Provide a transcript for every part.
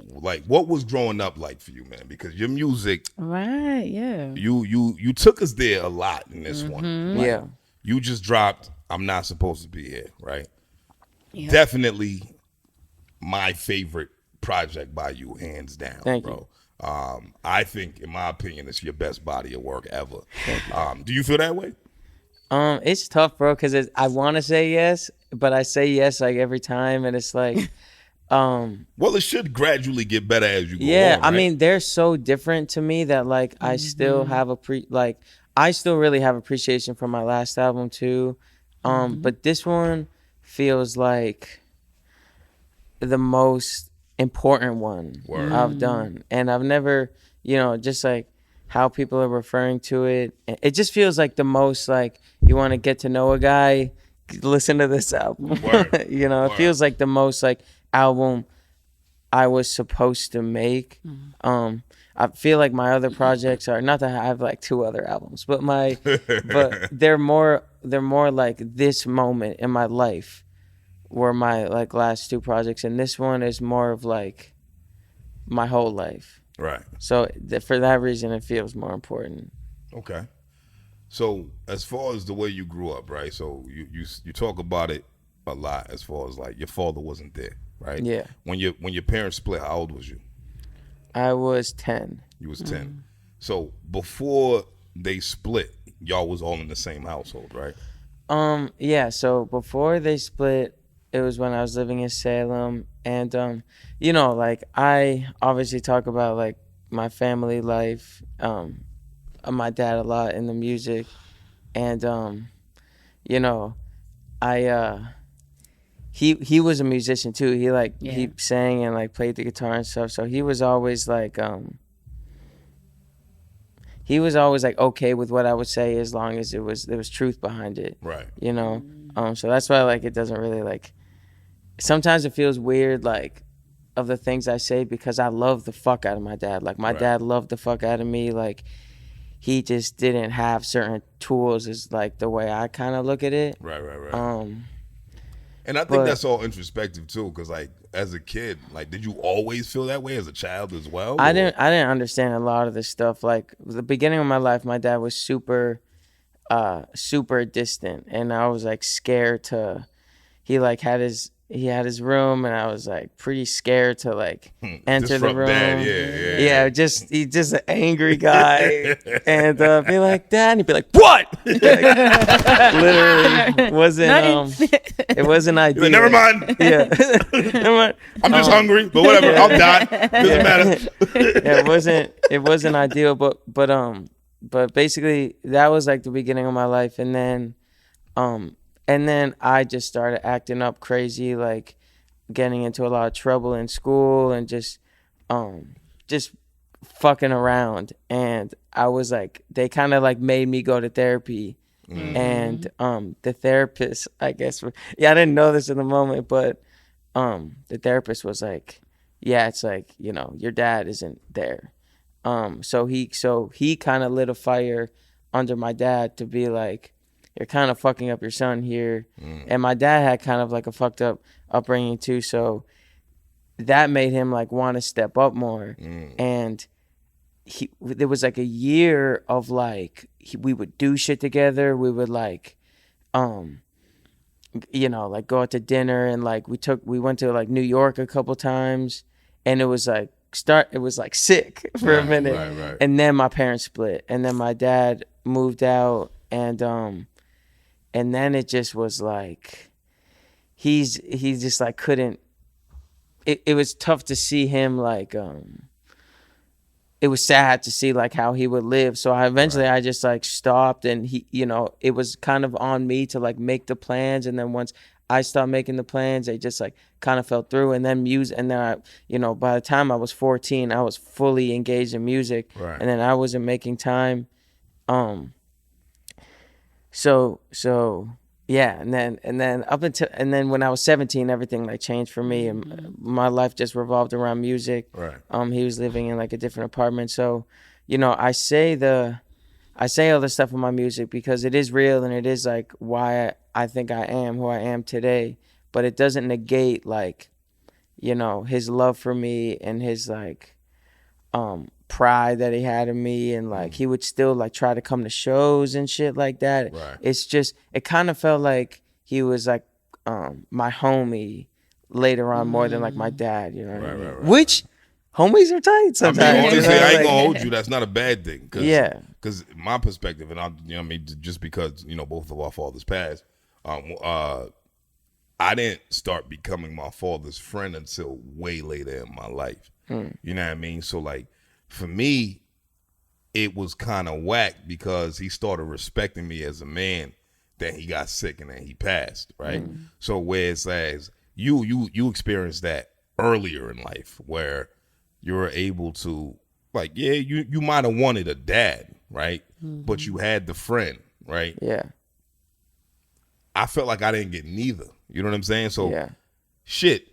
Like, what was growing up like for you, man? Because your music, Right, yeah. you took us there a lot in this one. Like, Yeah. you just dropped "I'm Not Supposed to Be Here," right? Yeah. Definitely my favorite project by you, hands down, Thank bro. I think, in my opinion, it's your best body of work ever. Do you feel that way? It's tough, bro, because I want to say yes, but I say yes like every time, and it's like, Well, it should gradually get better as you go yeah. on, right? I mean, they're so different to me that like I still have I still really have appreciation for my last album too, but this one feels like the most important one Word. I've done, and I've never, just like how people are referring to it. It just feels like the most like you want to get to know a guy, listen to this album. Word. It Word. feels like the most like album I was supposed to make. I feel like my other projects are not that I have like 2 other albums, but but they're more like this moment in my life were my like last 2 projects, and this one is more of like my whole life. Right. So for that reason, it feels more important. Okay. So as far as the way you grew up, right? So you talk about it a lot as far as like your father wasn't there, right? Yeah. When your parents split, how old was you? I was 10. You was 10. So before they split, y'all was all in the same household, right? Yeah, so before they split, it was when I was living in Salem, and like I obviously talk about like my family life, my dad a lot in the music, and I he was a musician too. He he sang and like played the guitar and stuff. So he was always like okay with what I would say as long as there was truth behind it. Right. So that's why like it doesn't really like. Sometimes it feels weird like of the things I say because I love the fuck out of my dad. Like my dad loved the fuck out of me. Like he just didn't have certain tools is like the way I kind of look at it. Right. And I think that's all introspective too, because like as a kid, like did you always feel that way as a child as well? I didn't understand a lot of this stuff. Like the beginning of my life, my dad was super distant, and I was like scared to. He had his room, and I was like pretty scared to like enter the room. Dad. Yeah. He's just an angry guy, and be like, Dad, and he'd be like, what? Like, literally wasn't it wasn't ideal. Like, never mind. Yeah, never mind. I'm just hungry, but whatever. I'll die. Doesn't matter. Yeah, it wasn't ideal, but basically that was like the beginning of my life, and then I just started acting up crazy, like getting into a lot of trouble in school and just fucking around. And I was like, they kind of like made me go to therapy. And the therapist, I guess, I didn't know this in the moment, but the therapist was like, yeah, it's like, your dad isn't there. So he kind of lit a fire under my dad to be like, you're kind of fucking up your son here. And my dad had kind of like a fucked up upbringing too. So that made him like want to step up more. And there was like a year of like, we would do shit together. We would like, like go out to dinner, and like we went to like New York a couple times, and it was like sick for a minute. Right. And then my parents split, and then my dad moved out, and then it just was like he just like couldn't. It was tough to see him like it was sad to see like how he would live. So I just like stopped, and he it was kind of on me to like make the plans, and then once I stopped making the plans, they just like kind of fell through. And then I by the time I was 14, I was fully engaged in music, and then I wasn't making time. So yeah, and then when I was 17, everything like changed for me, and my life just revolved around music. Right. He was living in like a different apartment, so I say all this stuff in my music because it is real, and it is like why I think I am who I am today. But it doesn't negate like you know, his love for me and his like pride that he had in me, and like he would still like try to come to shows and shit like that. Right. It's just, it kind of felt like he was like my homie later on more than like my dad, you know what I Right, mean? right, right, Which homies are tight I mean, sometimes. you honestly, know, I ain't like- gonna hold you. That's not a bad thing. Cause, Yeah. Because my perspective, and I, you know, what I mean, just because you know both of our fathers passed, I didn't start becoming my father's friend until way later in my life. You know what I mean? So like, for me, it was kind of whack because he started respecting me as a man. Then he got sick and then he passed. Right. So whereas you experienced that earlier in life where you were able to, like, yeah, you might have wanted a dad, right? But you had the friend, right? Yeah. I felt like I didn't get neither. You know what I'm saying? So Yeah. shit,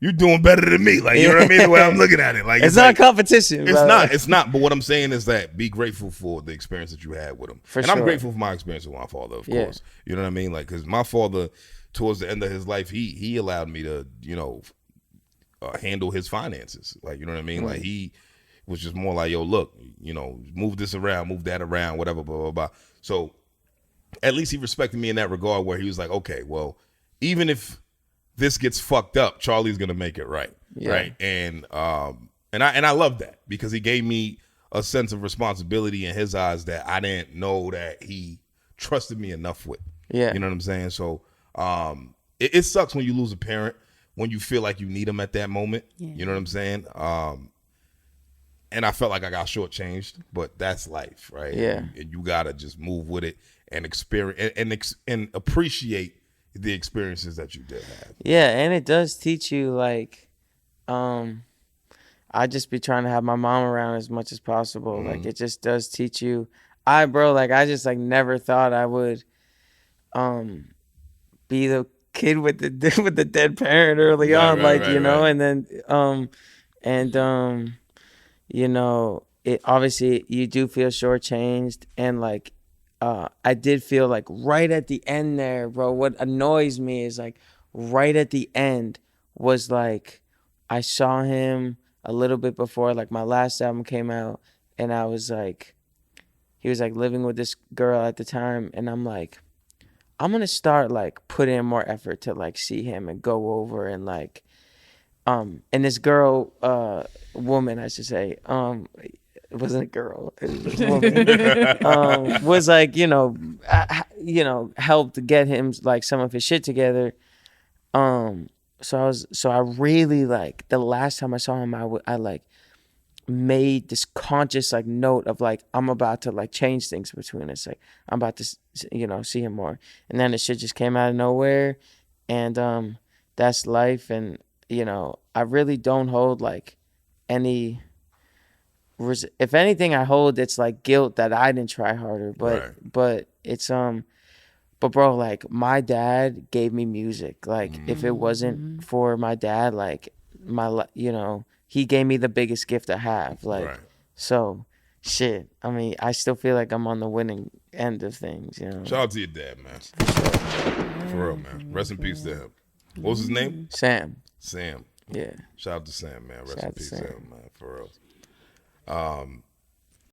you're doing better than me. Like, you know what I mean? The way I'm looking at it. Like, It's not like, competition. It's brother. not. It's not. But what I'm saying is that be grateful for the experience that you had with him. For and I'm sure. grateful for my experience with my father, of Yeah. course. You know what I mean? Like, because my father, towards the end of his life, he allowed me to, you know, handle his finances. Like, you know what I mean? Like, he was just more like, yo, look, you know, move this around, move that around, whatever, blah, blah, blah. So at least he respected me in that regard where he was like, okay, well, even if this gets fucked up, Charlie's gonna make it right. Yeah. Right. And I love that because he gave me a sense of responsibility in his eyes that I didn't know that he trusted me enough with. Yeah. You know what I'm saying? So it sucks when you lose a parent, when you feel like you need them at that moment. Yeah. You know what I'm saying? And I felt like I got shortchanged, but that's life, right? Yeah. And you gotta just move with it and experience and appreciate the experiences that you did have. Yeah, and it does teach you like I just be trying to have my mom around as much as possible. Like it just does teach you. I just like never thought I would be the kid with the with the dead parent early on, like, you know, and then you know, it obviously you do feel shortchanged, and like I did feel like right at the end there, bro, what annoys me is like right at the end was like I saw him a little bit before like my last album came out, and I was like, he was like living with this girl at the time, and I'm like, I'm gonna start like putting in more effort to like see him and go over and like and this girl woman I should say it wasn't a girl, it was a woman, was like, you know, helped get him like some of his shit together. So I really like the last time I saw him, I like made this conscious like note of like I'm about to like change things between us, like I'm about to, you know, see him more, and then the shit just came out of nowhere, and that's life. And you know, I really don't hold like any. If anything, I hold it's like guilt that I didn't try harder, but it's but bro, like my dad gave me music. Like if it wasn't for my dad, like you know, he gave me the biggest gift I have. Like so, shit. I mean, I still feel like I'm on the winning end of things. You know. Shout out to your dad, man. For real, man. Rest in peace to him. What was his name? Sam. Sam. Yeah. Shout out to Sam, man. Rest Shout in out to peace to Sam. him, man. For real.